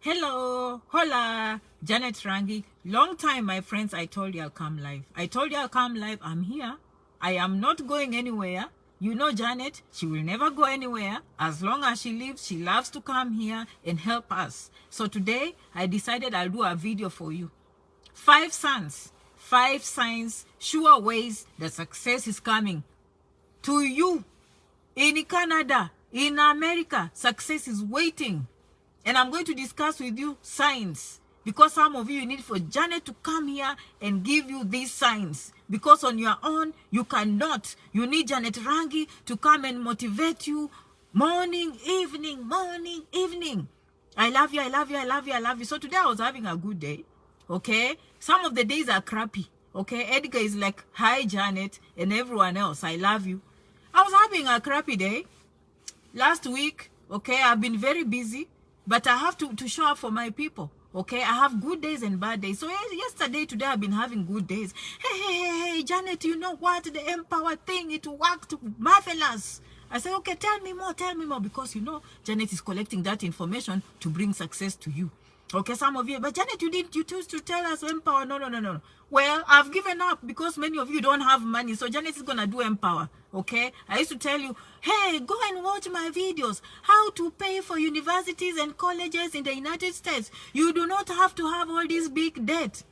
Hello, hola, Janet Rangi. Long time, my friends. I told you I'll come live. I'm here. I am not going anywhere. You know Janet, she will never go anywhere. As long as she lives, she loves to come here and help us. So today, I decided I'll do a video for you. 5 signs, sure ways that success is coming to you. In Canada, in America, success is waiting. And I'm going to discuss with you signs. Because some of you need for Janet to come here and give you these signs. Because on your own, you cannot. You need Janet Rangi to come and motivate you morning, evening, morning, evening. I love you, I love you, I love you, I love you. So today I was having a good day. Okay? Some of the days are crappy. Okay? Edgar is like, hi, Janet, and everyone else. I love you. I was having a crappy day. Last week, okay, I've been very busy. But I have to show up for my people. Okay, I have good days and bad days. So yesterday, today, I've been having good days. Hey, Janet, you know what? The Empower thing, it worked marvelous. I said, okay, tell me more. Because, you know, Janet is collecting that information to bring success to you. Okay, some of you, but Janet, you choose to tell us Empower. No. Well, I've given up because many of you don't have money. So Janet is going to do Empower. Okay, I used to tell you, hey, go and watch my videos, how to pay for universities and colleges in the United States. You do not have to have all this big debt.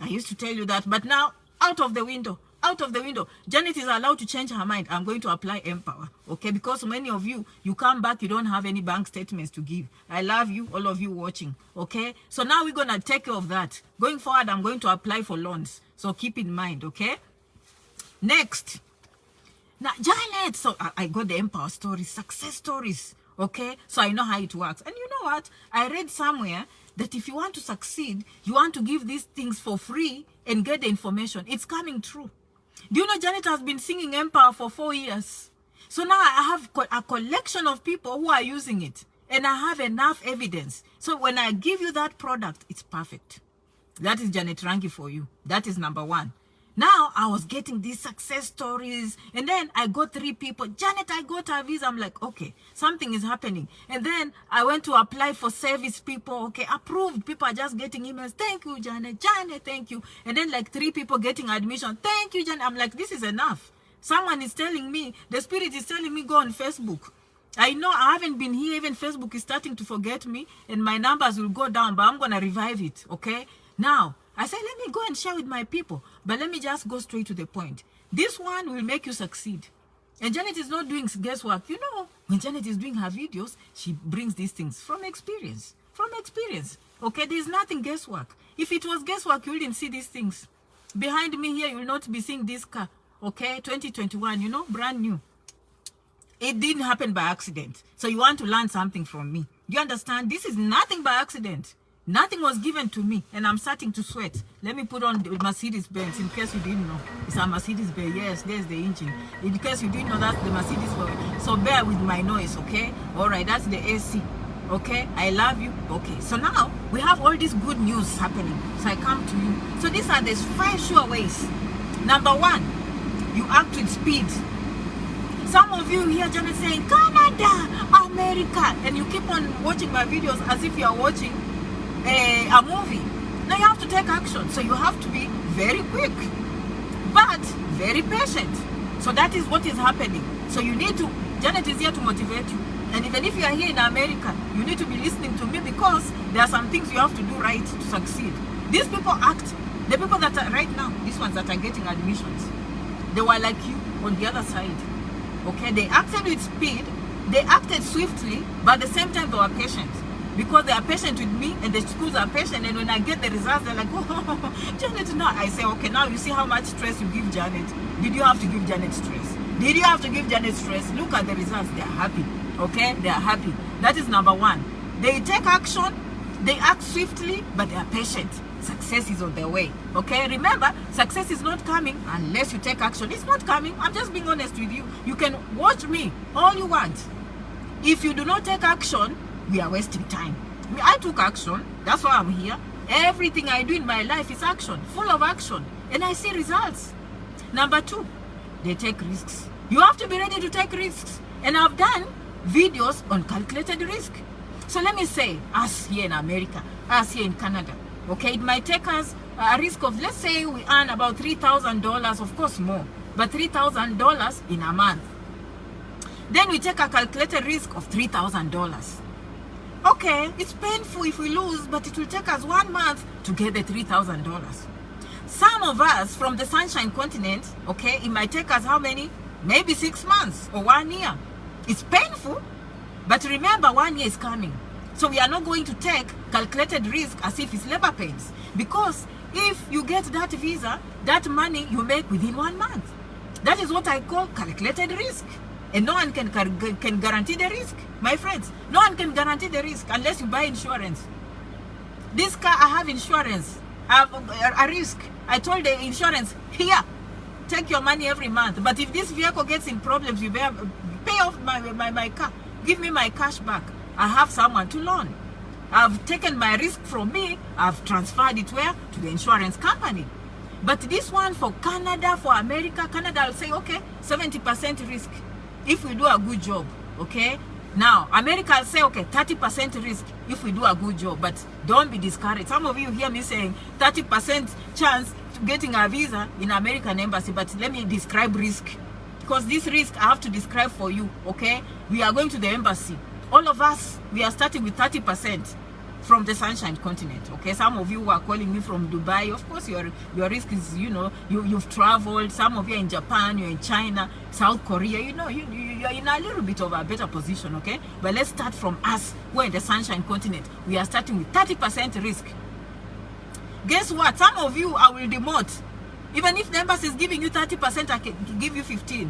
I used to tell you that, but now out of the window. Janet is allowed to change her mind. I'm going to apply Empower. Okay, because many of you, you come back, you don't have any bank statements to give. I love you, all of you watching. Okay, so now we're going to take care of that. Going forward, I'm going to apply for loans. So keep in mind, okay? Next. Now, Janet, so I got the Empower stories, success stories, okay? So I know how it works. And you know what? I read somewhere that if you want to succeed, you want to give these things for free and get the information. It's coming true. Do you know Janet has been singing Empower for 4 years? So now I have a collection of people who are using it. And I have enough evidence. So when I give you that product, it's perfect. That is Janet Rangi for you. That is number 1. Now, I was getting these success stories. And then I got 3 people. Janet, I got a visa. I'm like, okay, something is happening. And then I went to apply for service people. Okay, approved. People are just getting emails. Thank you, Janet. Janet, thank you. And then like 3 people getting admission. Thank you, Janet. I'm like, this is enough. Someone is telling me, the spirit is telling me, go on Facebook. I know I haven't been here. Even Facebook is starting to forget me. And my numbers will go down. But I'm going to revive it. Okay, now. I said, let me go and share with my people. But let me just go straight to the point. This one will make you succeed. And Janet is not doing guesswork. You know, when Janet is doing her videos, she brings these things from experience. Okay, there's nothing guesswork. If it was guesswork, you wouldn't see these things. Behind me here, you will not be seeing this car. Okay, 2021, you know, brand new. It didn't happen by accident. So you want to learn something from me. Do you understand? This is nothing by accident. Nothing was given to me, and I'm starting to sweat. Let me put on the Mercedes-Benz in case you didn't know. It's a Mercedes-Benz. Yes, there's the engine. In case you didn't know, that's the Mercedes-Benz. So bear with my noise, okay? All right, that's the AC. Okay, I love you. Okay, so now we have all this good news happening. So I come to you. So these are the 5 sure ways. Number 1, you act with speed. Some of you hear Janet saying, Canada, America, and you keep on watching my videos as if you are watching a movie. Now you have to take action. So you have to be very quick, but very patient. So that is what is happening. So you need to, Janet is here to motivate you. And even if you are here in America, you need to be listening to me because there are some things you have to do right to succeed. These people act, the people that are right now, these ones that are getting admissions, they were like you on the other side. Okay, they acted with speed, they acted swiftly, but at the same time they were patient. Because they are patient with me and the schools are patient, and when I get the results, they're like, oh, Janet, now I say, okay, now you see how much stress you give Janet. Did you have to give Janet stress? Did you have to give Janet stress? Look at the results. They are happy. Okay? They are happy. That is number 1. They take action, they act swiftly, but they are patient. Success is on their way. Okay? Remember, success is not coming unless you take action. It's not coming. I'm just being honest with you. You can watch me all you want. If you do not take action, we are wasting time. I took action. That's why I'm here. Everything I do in my life is action, full of action. And I see results. Number 2, they take risks. You have to be ready to take risks. And I've done videos on calculated risk. So let me say, us here in America, us here in Canada, okay, it might take us a risk of, let's say we earn about $3,000, of course more, but $3,000 in a month. Then we take a calculated risk of $3,000. Okay, it's painful if we lose, but it will take us 1 month to get the $3,000. Some of us from the Sunshine Continent, okay, it might take us how many? Maybe 6 months or 1 year. It's painful, but remember 1 year is coming. So we are not going to take calculated risk as if it's labor pains. Because if you get that visa, that money you make within 1 month. That is what I call calculated risk. And no one can guarantee the risk, my friends. No one can guarantee the risk unless you buy insurance. This car, I have insurance. I have a risk. I told the insurance, here, take your money every month. But if this vehicle gets in problems, you better pay off my car. Give me my cash back. I have someone to loan. I've taken my risk from me. I've transferred it where? To the insurance company. But this one for Canada, for America, Canada will say, okay, 70% risk if we do a good job, okay? Now, America will say, okay, 30% risk if we do a good job, but don't be discouraged. Some of you hear me saying 30% chance to getting a visa in American embassy, but let me describe risk. Because this risk I have to describe for you, okay? We are going to the embassy. All of us, we are starting with 30% from the Sunshine Continent, okay? Some of you who are calling me from Dubai, of course your risk is, you know, you've traveled. Some of you are in Japan, you're in China, South Korea, you know, you're in a little bit of a better position, okay? But let's start from us. We're in the Sunshine Continent. We are starting with 30% risk. Guess what? Some of you I will demote. Even if the embassy is giving you 30%, I can give you 15%.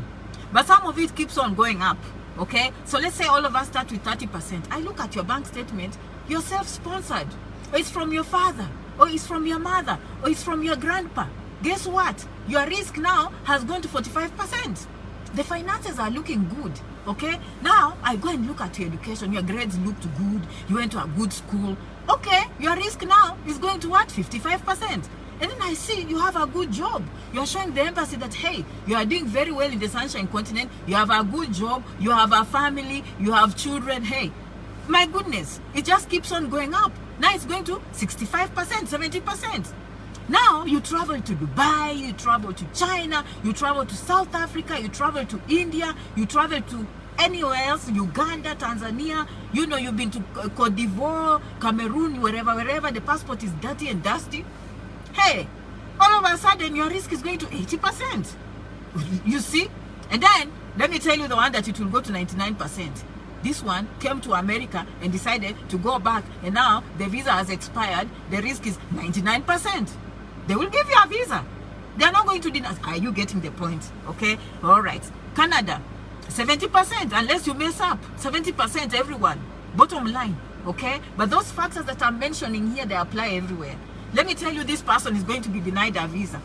But some of it keeps on going up, okay? So let's say all of us start with 30%. I look at your bank statement. You're self-sponsored, or it's from your father, or it's from your mother, or it's from your grandpa. Guess what? Your risk now has gone to 45%. The finances are looking good, okay? Now, I go and look at your education. Your grades looked good. You went to a good school. Okay, your risk now is going to what? 55%. And then I see you have a good job. You're showing the embassy that, hey, you are doing very well in the Sunshine Continent. You have a good job. You have a family. You have children. Hey, my goodness, it just keeps on going up. Now it's going to 65%, 70%. Now you travel to Dubai, you travel to China, you travel to South Africa, you travel to India, you travel to anywhere else, Uganda, Tanzania, you know, you've been to Cote d'Ivoire, Cameroon, wherever the passport is dirty and dusty. Hey, all of a sudden your risk is going to 80%. You see? And then, let me tell you the one that it will go to 99%. This one came to America and decided to go back, and now the visa has expired. The risk is 99%. They will give you a visa. They are not going to deny. Are you getting the point? Okay? All right. Canada, 70%, unless you mess up. 70% everyone. Bottom line. Okay? But those factors that I'm mentioning here, they apply everywhere. Let me tell you, this person is going to be denied a visa.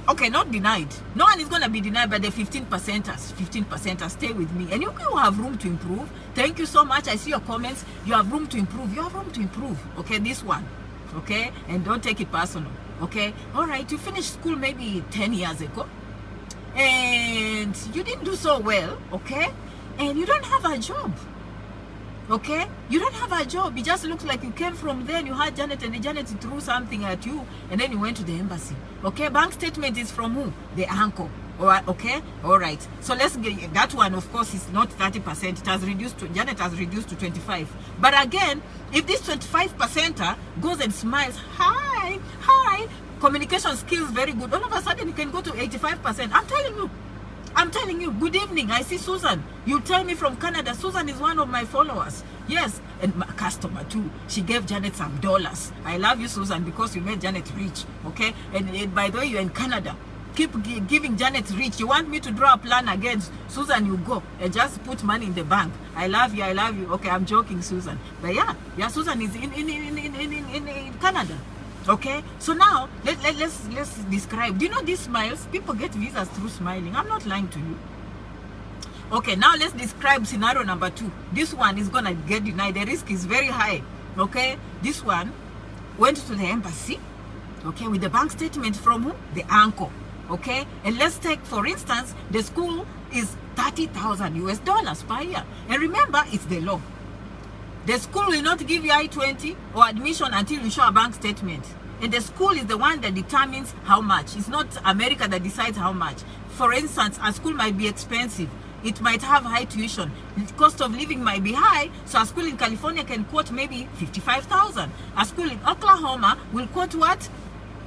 Okay, not denied. No one is going to be denied by the 15%ers. 15%ers, stay with me. And you have room to improve. Thank you so much. I see your comments. You have room to improve. You have room to improve. Okay, this one. Okay? And don't take it personal. Okay? All right, you finished school maybe 10 years ago. And you didn't do so well. Okay? And you don't have a job. Okay? You don't have a job. It just looks like you came from there and you had Janet, and Janet threw something at you, and then you went to the embassy. Okay? Bank statement is from who? The uncle. Alright, okay? Alright. So let's get that one, of course, is not 30%. It has reduced to, Janet has reduced to 25%. But again, if this 25%er goes and smiles, hi, communication skills very good, all of a sudden you can go to 85%. I'm telling you, good evening. I see Susan. You tell me from Canada. Susan is one of my followers. Yes, and my customer too. She gave Janet some dollars. I love you, Susan, because you made Janet rich. Okay? And by the way, you're in Canada. Keep giving Janet rich. You want me to draw a plan against Susan? You go and just put money in the bank. I love you. I love you. Okay, I'm joking, Susan. But yeah, Susan is in Canada. Okay, so now let's describe. Do you know these smiles? People get visas through smiling. I'm not lying to you. Okay, now let's describe scenario number 2. This one is gonna get denied. The risk is very high. Okay, this one went to the embassy. Okay, with the bank statement from who? The uncle. Okay, and let's take, for instance, the school is $30,000 US per year. And remember, it's the law. The school will not give you I-20 or admission until you show a bank statement. And the school is the one that determines how much. It's not America that decides how much. For instance, a school might be expensive. It might have high tuition. The cost of living might be high. So a school in California can quote maybe $55,000. A school in Oklahoma will quote what?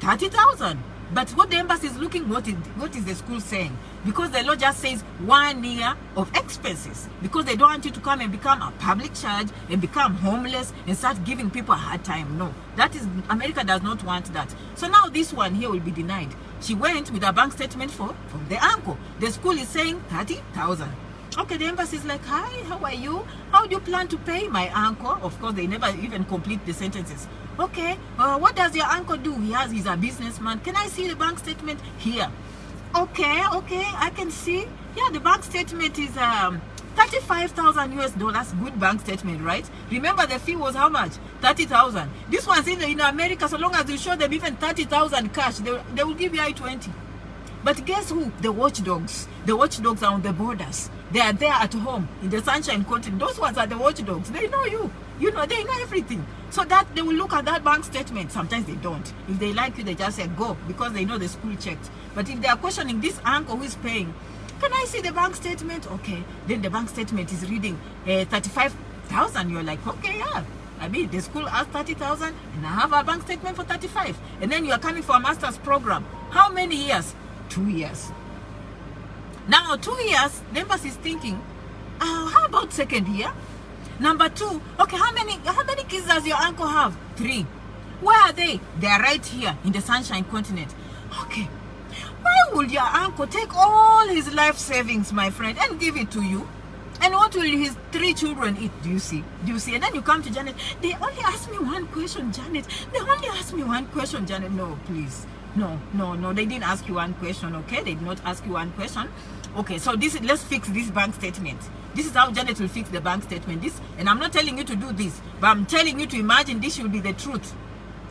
$30,000. But what the embassy is looking, what is the school saying? Because the law just says 1 year of expenses. Because they don't want you to come and become a public charge and become homeless and start giving people a hard time. No, that is, America does not want that. So now this one here will be denied. She went with a bank statement from the uncle. The school is saying 30,000. Okay, the embassy is like, hi, how are you? How do you plan to pay my uncle? Of course, they never even complete the sentences. Okay, what does your uncle do? He's a businessman. Can I see the bank statement? Here. Okay, I can see. Yeah, the bank statement is $35,000 US. Good bank statement, right? Remember the fee was how much? 30,000. This one's in America, so long as you show them even 30,000 cash, they will give you I-20. But guess who? The watchdogs. The watchdogs are on the borders. They are there at home in the Sunshine Continent. Those ones are the watchdogs. They know you. You know, they know everything. So that they will look at that bank statement. Sometimes they don't. If they like you, they just say go because they know the school checked. But if they are questioning this uncle who is paying, can I see the bank statement? Okay. Then the bank statement is reading 35,000. You're like, okay, yeah. I mean, the school asked 30,000 and I have a bank statement for 35. And then you are coming for a master's program. How many years? 2 years. Now 2 years, the embassy is thinking, how about second year? Number 2, okay, how many kids does your uncle have? 3. Where are they? They are right here in the Sunshine Continent. Okay, why would your uncle take all his life savings, my friend, and give it to you? And what will his 3 children eat? Do you see? And then you come to Janet. They only asked me one question, Janet. They only asked me one question, Janet. No, please. No, they didn't ask you one question, okay? They did not ask you one question. Okay, so let's fix this bank statement. This is how Janet will fix the bank statement. And I'm not telling you to do this, but I'm telling you to imagine this should be the truth.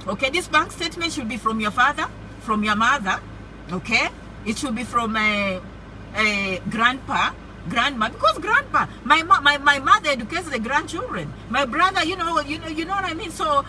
Okay, this bank statement should be from your father, from your mother, okay? It should be from grandpa, grandma, because grandpa, my mother educates the grandchildren. My brother, you know what I mean. So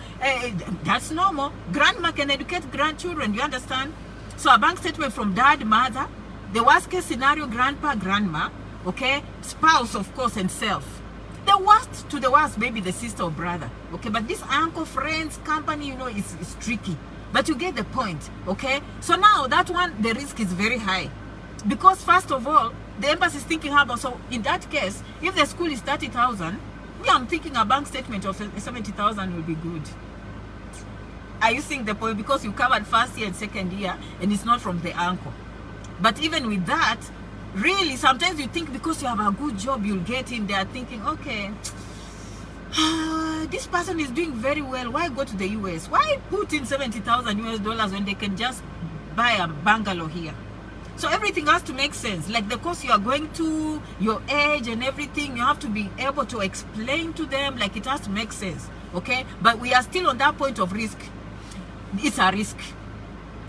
that's normal. Grandma can educate grandchildren. You understand? So a bank statement from dad, mother, the worst case scenario, grandpa, grandma, okay, spouse, of course, and self. The worst to the worst, maybe the sister or brother, okay. But this uncle, friends, company, you know, is tricky. But you get the point, okay. So now that one, the risk is very high, because first of all, the embassy is thinking how about, so in that case, if the school is 30,000, me, I'm thinking a bank statement of 70,000 will be good. Are you seeing the point? Because you covered first year and second year, and it's not from the uncle. But even with that, really, sometimes you think because you have a good job, you'll get in. They are thinking, okay, this person is doing very well. Why go to the US? Why put in $70,000 when they can just buy a bungalow here? So everything has to make sense. Like the course you are going to, your age and everything, you have to be able to explain to them. Like it has to make sense, okay? But we are still on that point of risk. It's a risk.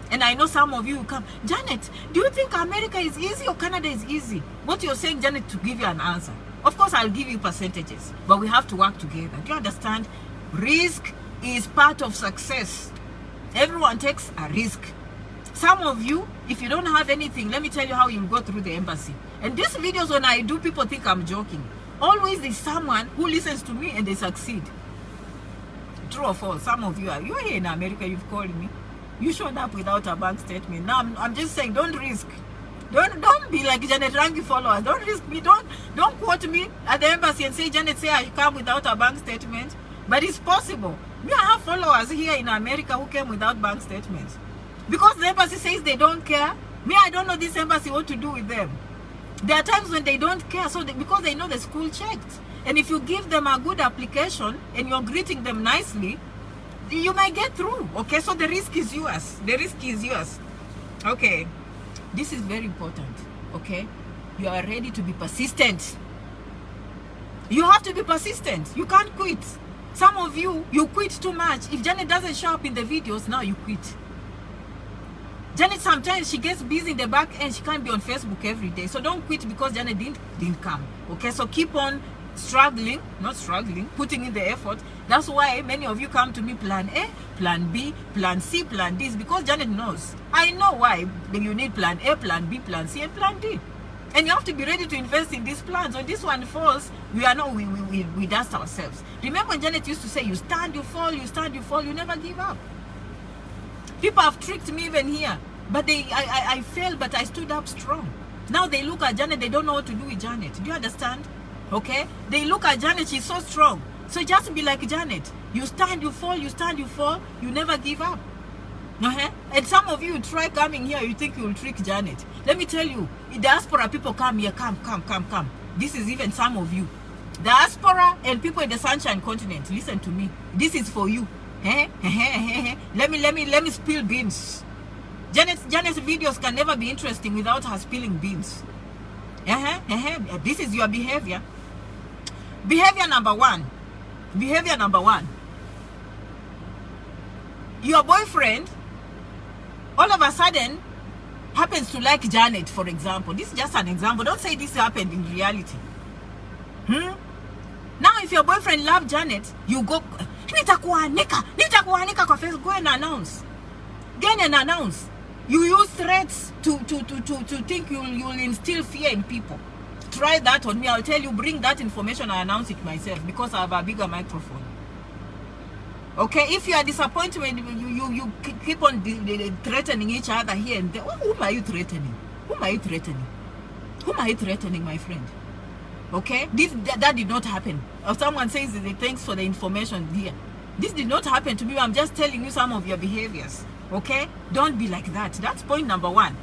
And I know some of you come, Janet, do you think America is easy or Canada is easy? What you're saying, Janet, to give you an answer. Of course, I'll give you percentages, but we have to work together. Do you understand? Risk is part of success. Everyone takes a risk. Some of you, if you don't have anything, let me tell you how you'll go through the embassy. And these videos, when I do, people think I'm joking. Always there's someone who listens to me and they succeed. True or false? Some of you you're here in America, you've called me. You showed up without a bank statement. Now I'm just saying, don't risk. Don't be like Janet Rangi followers. Don't risk me. Don't quote me at the embassy and say Janet say I come without a bank statement. But it's possible. Me, I have followers here in America who came without bank statements. Because the embassy says they don't care. Me, I don't know this embassy what to do with them. There are times when they don't care, so because they know the school checked. And if you give them a good application and you're greeting them nicely, you might get through, okay? So the risk is yours. The risk is yours, okay? This is very important, okay? You are ready to be persistent. You have to be persistent. You can't quit. Some of you quit too much. If Janet doesn't show up in the videos, now you quit. Janet, sometimes she gets busy in the back end. She can't be on Facebook every day. So don't quit because Janet didn't come, okay? So keep on struggling, not struggling, putting in the effort. That's why many of you come to me, plan A, plan B, plan C, plan D, because Janet knows. I know why you need plan A, plan B, plan C, and plan D. And you have to be ready to invest in these plans. When this one falls, we dust ourselves. Remember when Janet used to say, you stand, you fall, you stand, you fall, you never give up. People have tricked me even here. But I failed, but I stood up strong. Now they look at Janet, they don't know what to do with Janet. Do you understand? Okay? They look at Janet, she's so strong. So just be like Janet. You stand, you fall, you stand, you fall, you never give up. And some of you try coming here, you think you will trick Janet. Let me tell you, diaspora people come here, come. This is even some of you. Diaspora and people in the Sunshine Continent, listen to me. This is for you. Let me spill beans. Janet's videos can never be interesting without her spilling beans. This is your behavior. Behavior number one. Your boyfriend all of a sudden happens to like Janet, for example. This is just an example. Don't say this happened in reality. Now, if your boyfriend loves Janet, you go, nitakuanika kwa face, go and announce. Go and announce. You use threats to think you'll instill fear in people. Try that on me. I'll tell you, bring that information, I announce it myself because I have a bigger microphone. Okay, if you are disappointed when you keep on threatening each other here and there, whom are you threatening? Whom are you threatening, my friend? Okay, that did not happen. Or someone says, thanks for the information here. This did not happen to me. I'm just telling you some of your behaviors. Okay, don't be like that. That's point number one.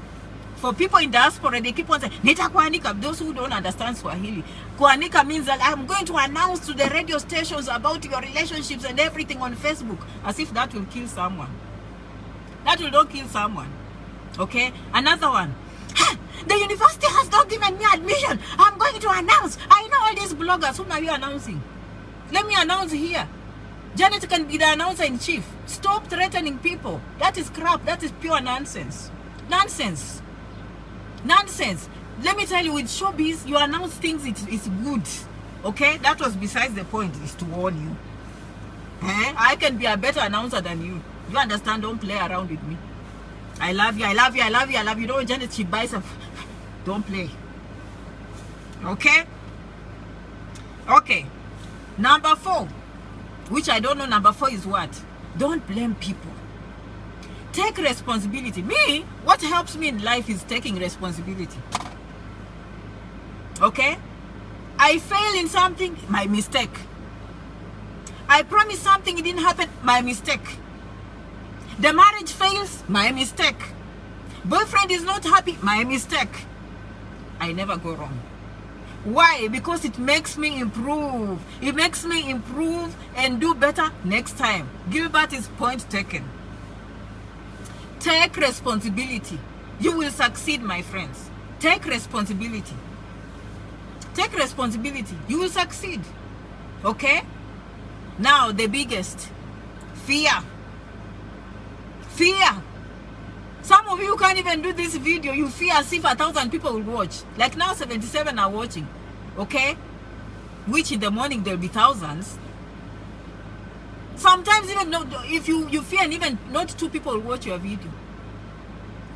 For people in diaspora, they keep on saying, Nita kuanika. Those who don't understand Swahili, kuanika means that I'm going to announce to the radio stations about your relationships and everything on Facebook, as if that will kill someone. That will not kill someone. Okay, another one. The university has not given me admission. I'm going to announce. I know all these bloggers. Whom are you announcing? Let me announce here. Janet can be the announcer in chief. Stop threatening people. That is crap. That is pure nonsense. Nonsense. Let me tell you, with showbiz, you announce things, it's good. Okay? That was besides the point, is to warn you. I can be a better announcer than you. You understand? Don't play around with me. I love you. You know, Janet, she buys a... Don't play. Okay? Okay. Number 4. Which I don't know number 4 is what? Don't blame people. Take responsibility. Me, what helps me in life is taking responsibility. Okay? I fail in something, my mistake. I promise something, it didn't happen, my mistake. The marriage fails, my mistake. Boyfriend is not happy, my mistake. I never go wrong. Why? Because it makes me improve. It makes me improve and do better next time. Gilbert is point taken. Take responsibility. You will succeed, my friends. Take responsibility. Take responsibility. You will succeed. Okay? Now, the biggest. Fear. Fear. Some of you can't even do this video. You fear as if 1,000 people will watch. Like now, 77 are watching. Okay? Which in the morning, there will be thousands. Sometimes even if you fear and even not 2 people will watch your video.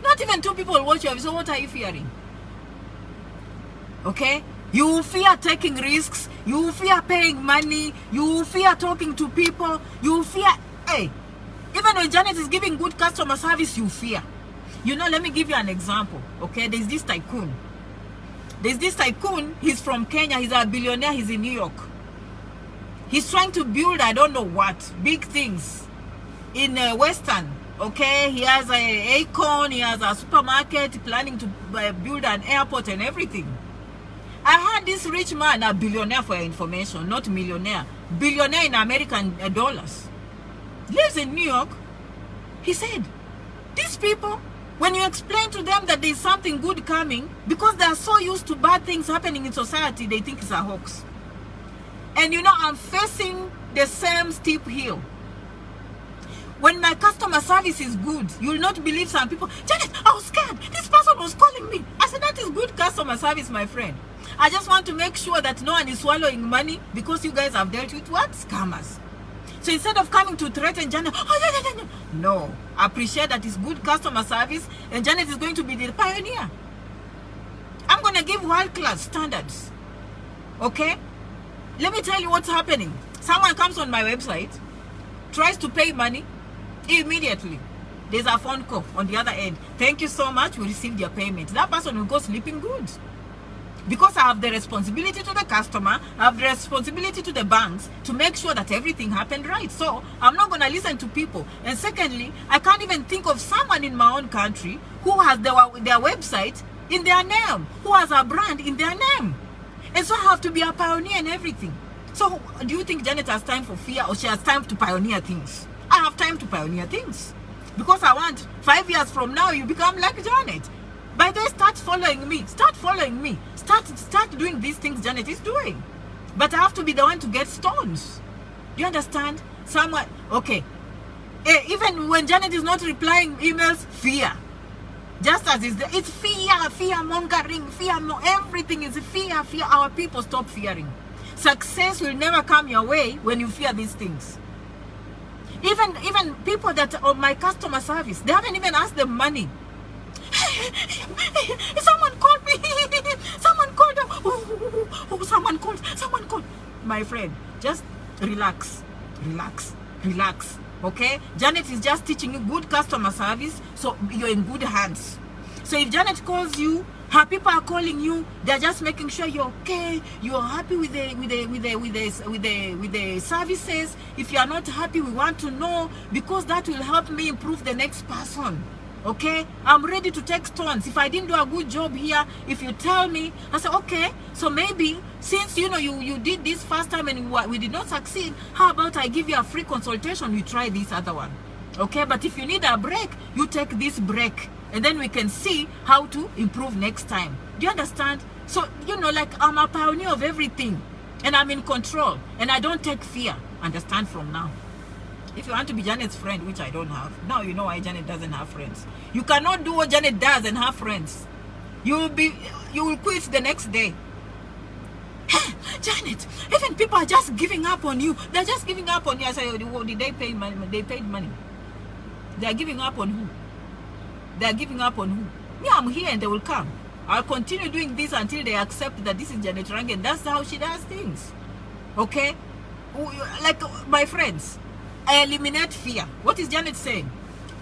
Not even 2 people will watch your video. So what are you fearing? Okay? You fear taking risks. You fear paying money. You fear talking to people. You fear... Hey, even when Janet is giving good customer service, you fear. You know, let me give you an example. Okay? There's this tycoon. He's from Kenya. He's a billionaire. He's in New York. He's trying to build, I don't know what, big things in Western. Okay, he has a Acorn, he has a supermarket, planning to build an airport and everything. I had this rich man, a billionaire for your information, not millionaire, billionaire in American dollars, lives in New York. He said, these people, when you explain to them that there's something good coming, because they are so used to bad things happening in society, they think it's a hoax. And you know, I'm facing the same steep hill. When my customer service is good, you'll not believe some people, Janet, I was scared. This person Someone was calling me. I said, that is good customer service, my friend. I just want to make sure that no one is swallowing money because you guys have dealt with what? Scammers. So instead of coming to threaten Janet, no, I appreciate that it's good customer service and Janet is going to be the pioneer. I'm going to give world-class standards. Okay? Let me tell you what's happening. Someone comes on my website, tries to pay money, immediately there's a phone call on the other end. Thank you so much, we received your payment. That person will go sleeping good. Because I have the responsibility to the customer, I have the responsibility to the banks to make sure that everything happened right. So I'm not going to listen to people. And secondly, I can't even think of someone in my own country who has their website in their name, who has a brand in their name. And so I have to be a pioneer in everything. So do you think Janet has time for fear, or she has time to pioneer things? I have time to pioneer things. Because I want 5 years from now, you become like Janet. By then, start following me. Start following me. Start doing these things Janet is doing. But I have to be the one to get stones. Do you understand? Someone, okay. Even when Janet is not replying emails, fear. Just as it's fear mongering, everything is fear. Our people stop fearing. Success will never come your way when you fear these things. Even people that are my customer service, they haven't even asked them money. Someone called me. Someone called. Someone called. My friend, just relax. Okay? Janet is just teaching you good customer service, so you're in good hands. So if Janet calls you, her people are calling you, they're just making sure you're okay, you're happy with the services. If you are not happy, we want to know, because that will help me improve the next person. Okay, I'm ready to take stones. If I didn't do a good job here, if you tell me, I say, okay, so maybe since you did this first time and we did not succeed, how about I give you a free consultation, you try this other one. Okay, but if you need a break, you take this break, and then we can see how to improve next time. Do you understand? So, like, I'm a pioneer of everything, and I'm in control, and I don't take fear. Understand from now. If you want to be Janet's friend, which I don't have, now you know why Janet doesn't have friends. You cannot do what Janet does and have friends. You will quit the next day. Hey, Janet, even people are just giving up on you. They're just giving up on you. I say, oh, did they pay money? They paid money. They're giving up on who? They're giving up on who? Me, I'm here and they will come. I'll continue doing this until they accept that this is Janet Rangi. That's how she does things. Okay? Like my friends, I eliminate fear. What is Janet saying?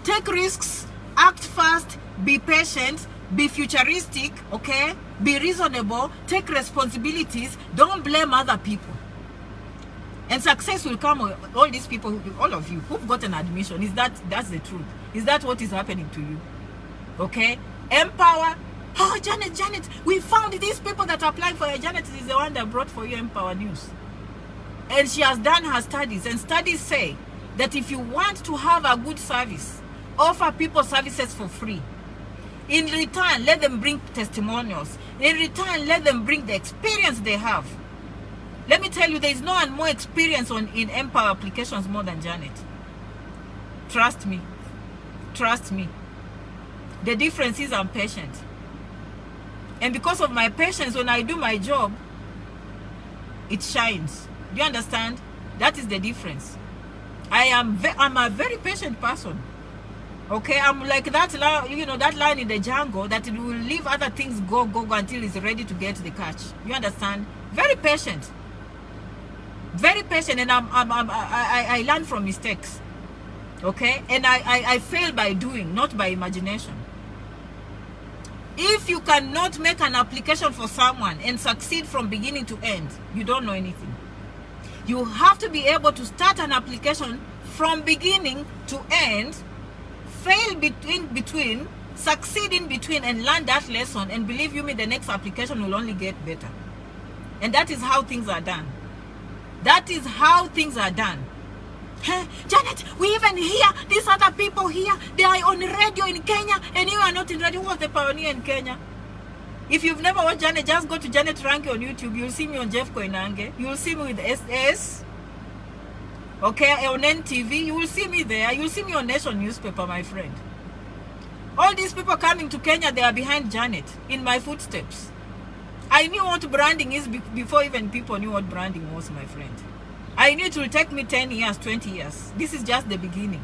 Take risks, act fast, be patient, be futuristic, okay? Be reasonable, take responsibilities, don't blame other people. And success will come with all these people, all of you who've gotten admission. That's the truth? Is that what is happening to you? Okay? Empower. Oh, Janet, we found these people that applied for you. Janet is the one that brought for you Empower News. And she has done her studies, and studies say that if you want to have a good service, offer people services for free. In return, let them bring testimonials. In return, let them bring the experience they have. Let me tell you, there is no one more experienced in Empower applications more than Janet. Trust me. Trust me. The difference is I'm patient. And because of my patience, when I do my job, it shines. Do you understand? That is the difference. I'm a very patient person. Okay, I'm like that line, that line in the jungle that it will leave other things go until it's ready to get the catch. You understand? Very patient. Very patient, and I learn from mistakes. Okay, and I fail by doing, not by imagination. If you cannot make an application for someone and succeed from beginning to end, you don't know anything. You have to be able to start an application from beginning to end, fail between, succeed in between, and learn that lesson. And believe you me, the next application will only get better. And that is how things are done. That is how things are done. Hey, Janet, we even hear these other people here. They are on radio in Kenya, and you are not in radio. Who was the pioneer in Kenya? If you've never watched Janet, just go to Janet Rangi on YouTube. You'll see me on Jeff Koinange. You'll see me with SS. Okay, on NTV. You will see me there. You'll see me on Nation Newspaper, my friend. All these people coming to Kenya, they are behind Janet, in my footsteps. I knew what branding is before even people knew what branding was, my friend. I knew it will take me 10 years, 20 years. This is just the beginning.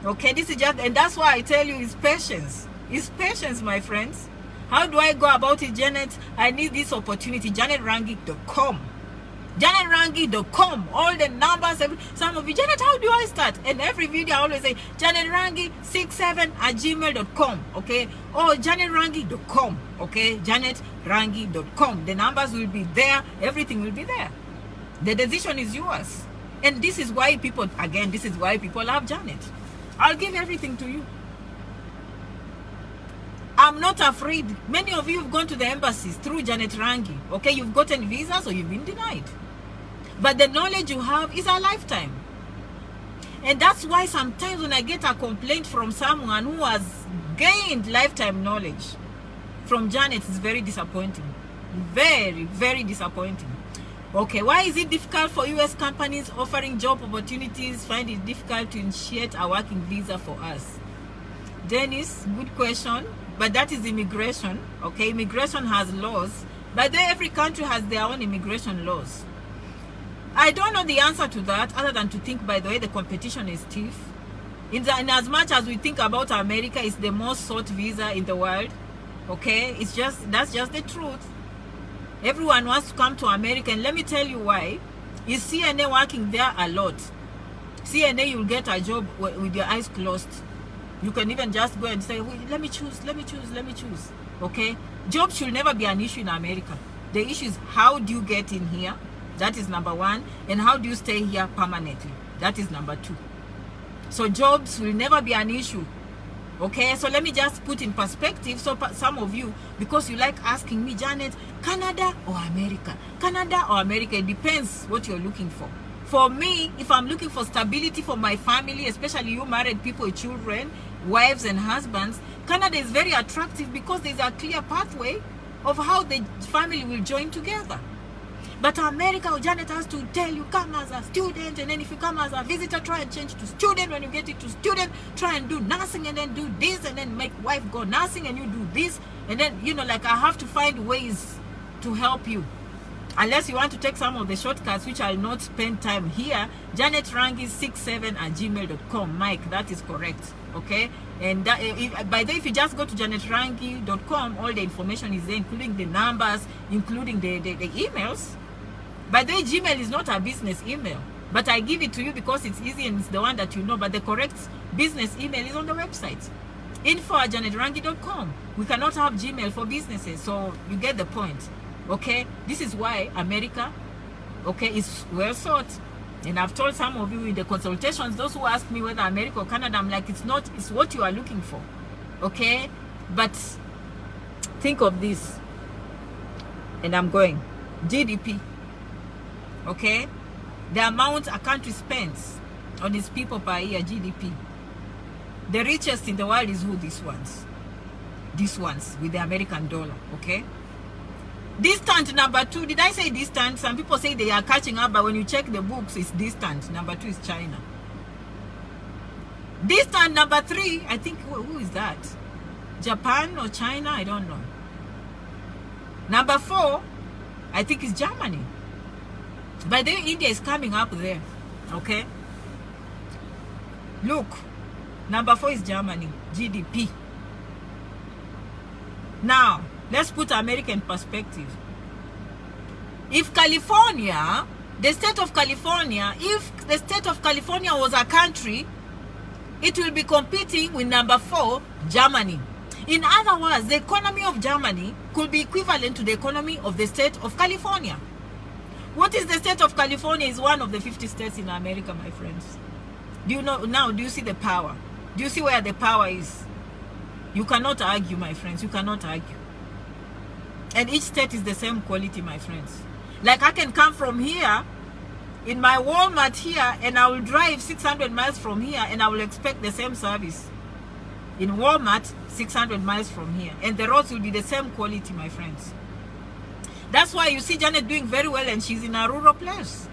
Okay, this is just, and that's why I tell you, it's patience. It's patience, my friends. How do I go about it, Janet? I need this opportunity. JanetRangi.com. JanetRangi.com. All the numbers. Some of you, Janet, how do I start? And every video I always say, JanetRangi67@gmail.com. Okay? Or JanetRangi.com. Okay? JanetRangi.com. The numbers will be there. Everything will be there. The decision is yours. And this is why people, again, this is why people love Janet. I'll give everything to you. I'm not afraid. Many of you have gone to the embassies through Janet Rangi. Okay, you've gotten visas or you've been denied. But the knowledge you have is a lifetime. And that's why sometimes when I get a complaint from someone who has gained lifetime knowledge from Janet, it's very disappointing. Very, very disappointing. Okay, why is it difficult for US companies offering job opportunities find it difficult to initiate a working visa for us? Dennis, good question. But that is immigration. Okay, immigration has laws. But then every country has their own immigration laws. I don't know the answer to that other than to think, by the way, the competition is stiff. In as much as we think about America is the most sought visa in the world. Okay, that's just the truth. Everyone wants to come to America, and let me tell you why. Is CNA working there a lot? CNA, you'll get a job with your eyes closed. You can even just go and say, let me choose. Okay? Jobs should never be an issue in America. The issue is, how do you get in here? That is number one. And how do you stay here permanently? That is number two. So jobs will never be an issue. Okay? So let me just put in perspective. So some of you, because you like asking me, Janet, Canada or America? Canada or America? It depends what you're looking for. For me, if I'm looking for stability for my family, especially you married people with children, wives and husbands, Canada is very attractive because there's a clear pathway of how the family will join together. But America, Janet has to tell you, come as a student, and then if you come as a visitor, try and change to student. When you get it to student, try and do nursing, and then do this, and then make wife go nursing, and you do this, and then, you know, like I have to find ways to help you. Unless you want to take some of the shortcuts, which I'll not spend time here. JanetRangi67@gmail.com. Mike, that is correct. Okay? And that, by the way, if you just go to JanetRangi.com, all the information is there, including the numbers, including the emails. By the way, Gmail is not a business email, but I give it to you because it's easy and it's the one that you know. But the correct business email is on the website. info@JanetRangi.com. We cannot have Gmail for businesses, so you get the point. Okay, this is why America, okay, is well sought. And I've told some of you in the consultations, those who ask me whether America or Canada, I'm like, it's not, it's what you are looking for. Okay, but think of this, and I'm going GDP. Okay, the amount a country spends on its people per year, GDP. The richest in the world is who? These ones with the American dollar. Okay. Distant number two. Did I say distant? Some people say they are catching up, but when you check the books, it's distant. Number two is China. Distant number three, I think, who is that? Japan or China? I don't know. Number four, I think, is Germany. But then India is coming up there. Okay? Look, number four is Germany, GDP. Now, let's put American perspective. If California, the state of California, if the state of California was a country, it will be competing with number four, Germany. In other words, the economy of Germany could be equivalent to the economy of the state of California. What is the state of California? Is one of the 50 states in America, my friends. Do you know now? Do you see the power? Do you see where the power is? You cannot argue, my friends. You cannot argue. And each state is the same quality, my friends. Like I can come from here, in my Walmart here, and I will drive 600 miles from here, and I will expect the same service. In Walmart, 600 miles from here. And the roads will be the same quality, my friends. That's why you see Janet doing very well, and she's in a rural place.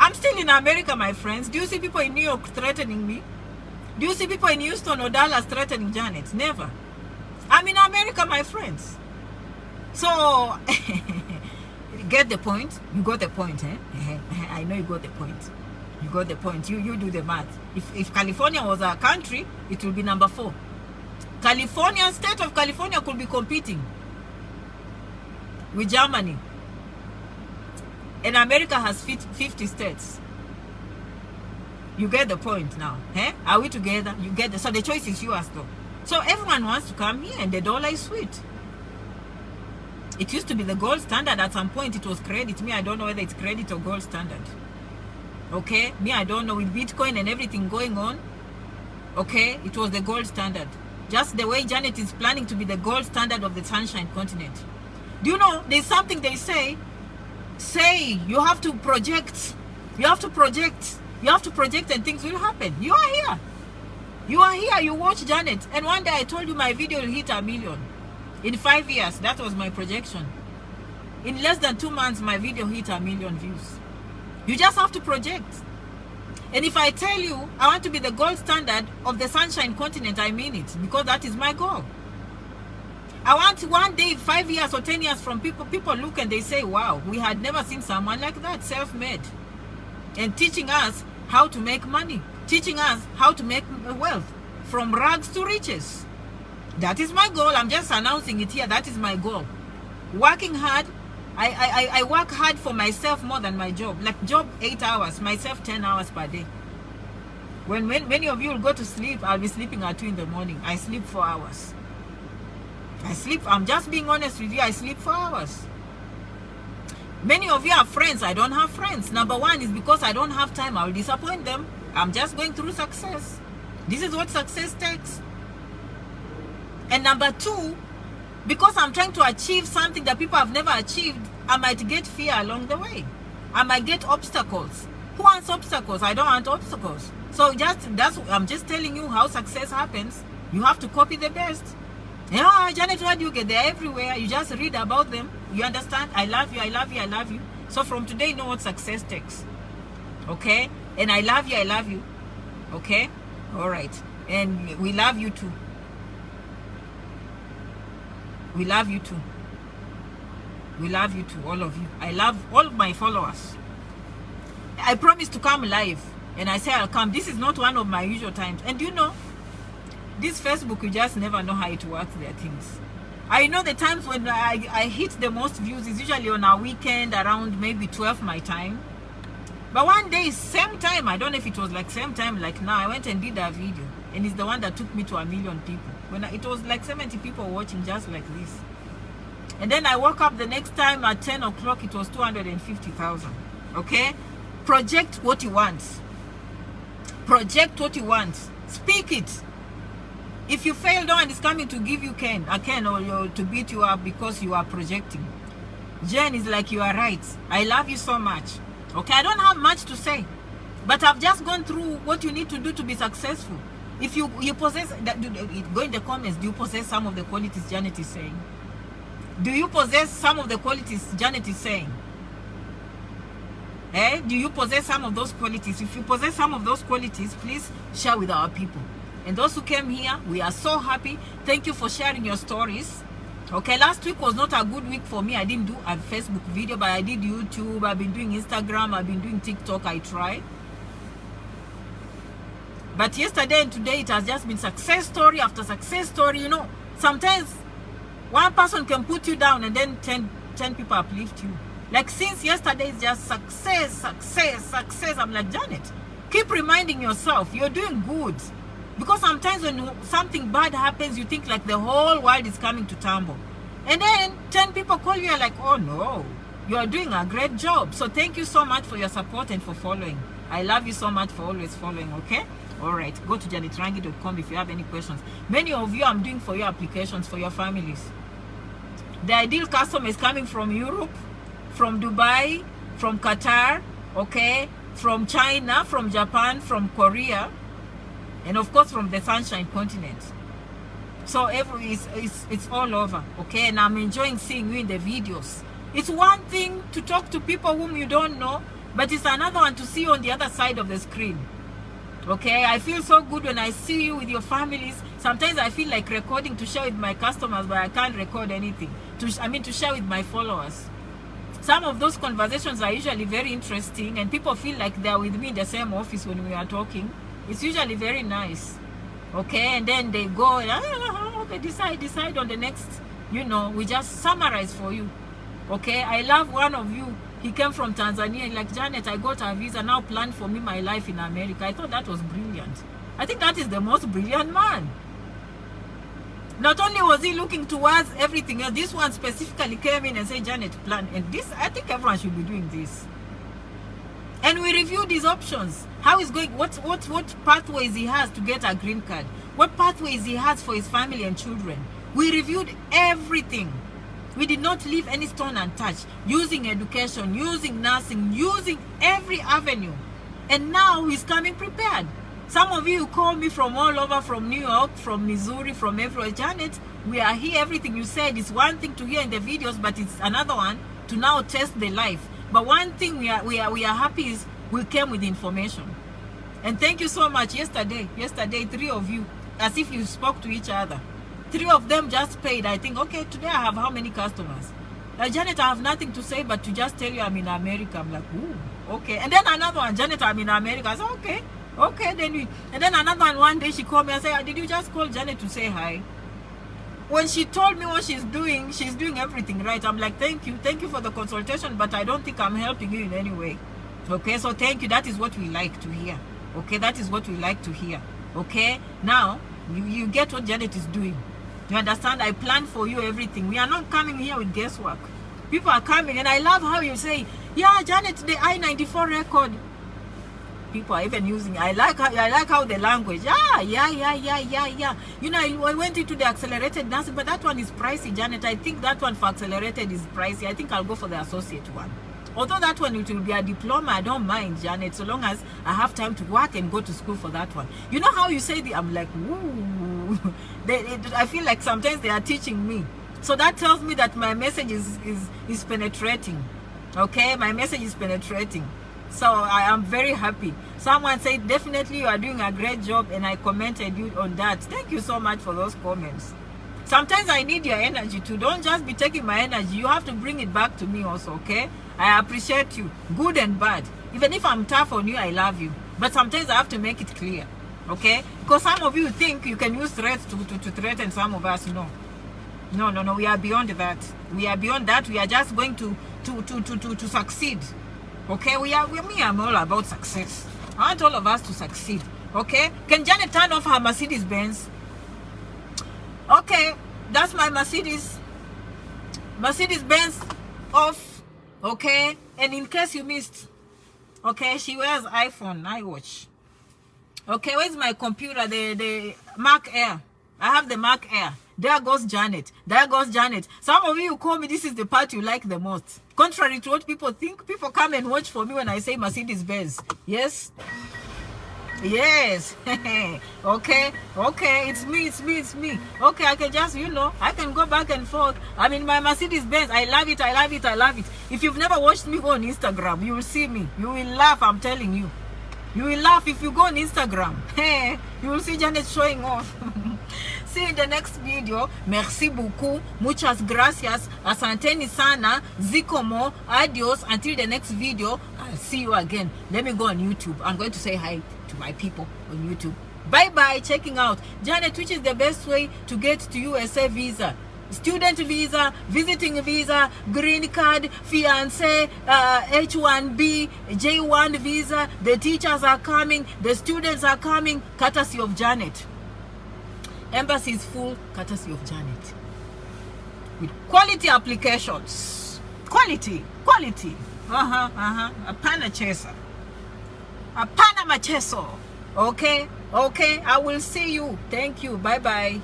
I'm still in America, my friends. Do you see people in New York threatening me? Do you see people in Houston or Dallas threatening Janet? Never. I'm in America, my friends. So, get the point? You got the point, eh? I know you got the point. You got the point. You do the math. If California was a country, it will be number 4. California, state of California could be competing with Germany. And America has 50 states. You get the point now. Eh? Are we together? You get the, so the choice is yours though. So everyone wants to come here and the dollar is sweet. It used to be the gold standard. At some point it was credit. Me, I don't know whether it's credit or gold standard. Okay? Me, I don't know. With Bitcoin and everything going on, okay, it was the gold standard. Just the way Janet is planning to be the gold standard of the Sunshine Continent. Do you know, there's something they say you have to project. You have to project. You have to project and things will happen. You are here. You are here. You watch Janet. And one day I told you my video will hit 1 million. In 5 years, that was my projection. In less than 2 months, my video hit 1 million views. You just have to project. And if I tell you I want to be the gold standard of the Sunshine Continent, I mean it, because that is my goal. I want one day, 5 years or 10 years from people look and they say, wow, we had never seen someone like that, self-made, and teaching us how to make money, teaching us how to make wealth from rags to riches. That is my goal. I'm just announcing it here. That is my goal. Working hard. I work hard for myself more than my job. Like job 8 hours, myself 10 hours per day. When many of you will go to sleep, I'll be sleeping at 2 in the morning. I sleep 4 hours. I sleep, I'm just being honest with you, I sleep 4 hours. Many of you have friends. I don't have friends. Number 1 is because I don't have time. I will disappoint them. I'm just going through success. This is what success takes. And number 2, because I'm trying to achieve something that people have never achieved, I might get fear along the way. I might get obstacles. Who wants obstacles? I don't want obstacles. So I'm just telling you how success happens. You have to copy the best. Yeah, Janet, where do you get? They're everywhere. You just read about them. You understand? I love you, I love you, I love you. So from today, you know what success takes. Okay? And I love you, I love you. Okay? All right. And we love you too. We love you too. We love you too, all of you. I love all of my followers. I promise to come live. And I say I'll come. This is not one of my usual times. And you know, this Facebook, you just never know how it works, their things. I know the times when I hit the most views is usually on a weekend around maybe 12 my time. But one day, same time, I don't know if it was like same time like now, I went and did a video. And it's the one that took me to 1 million people. When it was like 70 people watching just like this. And then I woke up the next time at 10 o'clock, it was 250,000. Okay? Project what you want. Project what you want. Speak it. If you fail, no one is coming to give you a can or to beat you up because you are projecting. Jen is like, you are right. I love you so much. Okay, I don't have much to say. But I've just gone through what you need to do to be successful. If you possess, go in the comments, do you possess some of the qualities Janet is saying? Do you possess some of the qualities Janet is saying? Eh? Do you possess some of those qualities? If you possess some of those qualities, please share with our people. And those who came here, we are so happy. Thank you for sharing your stories. Okay, last week was not a good week for me. I didn't do a Facebook video, but I did YouTube. I've been doing Instagram. I've been doing TikTok. I try. But yesterday and today, it has just been success story after success story. You know, sometimes one person can put you down and then 10 people uplift you. Like since yesterday, it's just success, success, success. I'm like, Janet, keep reminding yourself you're doing good. Because sometimes when something bad happens, you think like the whole world is coming to tumble. And then 10 people call you and like, oh no, you are doing a great job. So thank you so much for your support and for following. I love you so much for always following, okay? All right, go to janetrangi.com if you have any questions. Many of you, I'm doing for your applications for your families. The ideal customer is coming from Europe, from Dubai, from Qatar, okay? From China, from Japan, from Korea, and of course from the Sunshine Continent. So it's all over, okay? And I'm enjoying seeing you in the videos. It's one thing to talk to people whom you don't know, but it's another one to see you on the other side of the screen. Okay, I feel so good when I see you with your families. Sometimes I feel like recording to share with my customers, but I can't record anything. To share with my followers. Some of those conversations are usually very interesting, and people feel like they're with me in the same office when we are talking. It's usually very nice. Okay, and then they go, okay, decide on the next, we just summarize for you. Okay, I love one of you. He came from Tanzania, like, Janet, I got a visa, now plan for me my life in America. I thought that was brilliant. I think that is the most brilliant man. Not only was he looking towards everything else, this one specifically came in and said, Janet, plan. And this, I think everyone should be doing this. And we reviewed his options. How he's going, what pathways he has to get a green card. What pathways he has for his family and children. We reviewed everything. We did not leave any stone untouched. Using education, using nursing, using every avenue. And now he's coming prepared. Some of you call me from all over, from New York, from Missouri, from everywhere. Janet, we are here. Everything you said is one thing to hear in the videos, but it's another one to now test the life. But one thing we are happy is we came with information. And thank you so much. Yesterday, 3 of you, as if you spoke to each other. 3 of them just paid. I think, okay, today I have how many customers? Janet, I have nothing to say but to just tell you I'm in America. I'm like, ooh, okay. And then another one, Janet, I'm in America. I said, okay. Okay, and then another one day she called me and said, did you just call Janet to say hi? When she told me what she's doing everything right. I'm like, thank you for the consultation, but I don't think I'm helping you in any way. Okay, so thank you. That is what we like to hear. Okay, that is what we like to hear. Okay, now you get what Janet is doing. You understand? I plan for you everything. We are not coming here with guesswork. People are coming, and I love how you say, yeah, Janet, the I-94 record. People are even using. I like how the language. Yeah. I went into the accelerated nursing, but that one is pricey, Janet. I think that one for accelerated is pricey. I think I'll go for the associate one. Although that one, it will be a diploma, I don't mind, Janet, so long as I have time to work and go to school for that one. You know how you say I'm like, ooh. I feel like sometimes they are teaching me. So that tells me that my message is penetrating. Okay, my message is penetrating. So I am very happy. Someone said, definitely you are doing a great job, and I commented you on that. Thank you so much for those comments. Sometimes I need your energy too. Don't just be taking my energy. You have to bring it back to me also, okay? I appreciate you, good and bad. Even if I'm tough on you, I love you. But sometimes I have to make it clear, okay? Because some of you think you can use threats to threaten some of us. No, we are beyond that. We are beyond that. We are just going to succeed. Okay, I'm all about success. I want all of us to succeed. Okay, can Janet turn off her Mercedes Benz? Okay, that's my Mercedes Benz off. Okay, and in case you missed, okay, she wears iWatch. Okay, where's my computer? The Mac Air. I have the Mac Air. There goes Janet. Some of you call me, this is the part you like the most. Contrary to what people think, people come and watch for me when I say Mercedes Benz. Yes. Okay, it's me. Okay, I can just, I can go back and forth. I'm in my Mercedes Benz. I love it. If you've never watched me go on Instagram, you will see me. You will laugh, I'm telling you. You will laugh if you go on Instagram. You will see Janet showing off. See you in the next video. Merci beaucoup. Muchas gracias. Asanteni sana. Zikomo. Adios. Until the next video, I'll see you again. Let me go on YouTube. I'm going to say hi to my people on YouTube. Bye-bye. Checking out. Janet, which is the best way to get to USA visa? Student visa, visiting visa, green card, fiance, H1B, J1 visa. The teachers are coming. The students are coming. Courtesy of Janet. Embassy is full, courtesy of Janet. With quality applications. Quality. Apana chesa. Apana macheso. Okay, I will see you. Thank you. Bye-bye.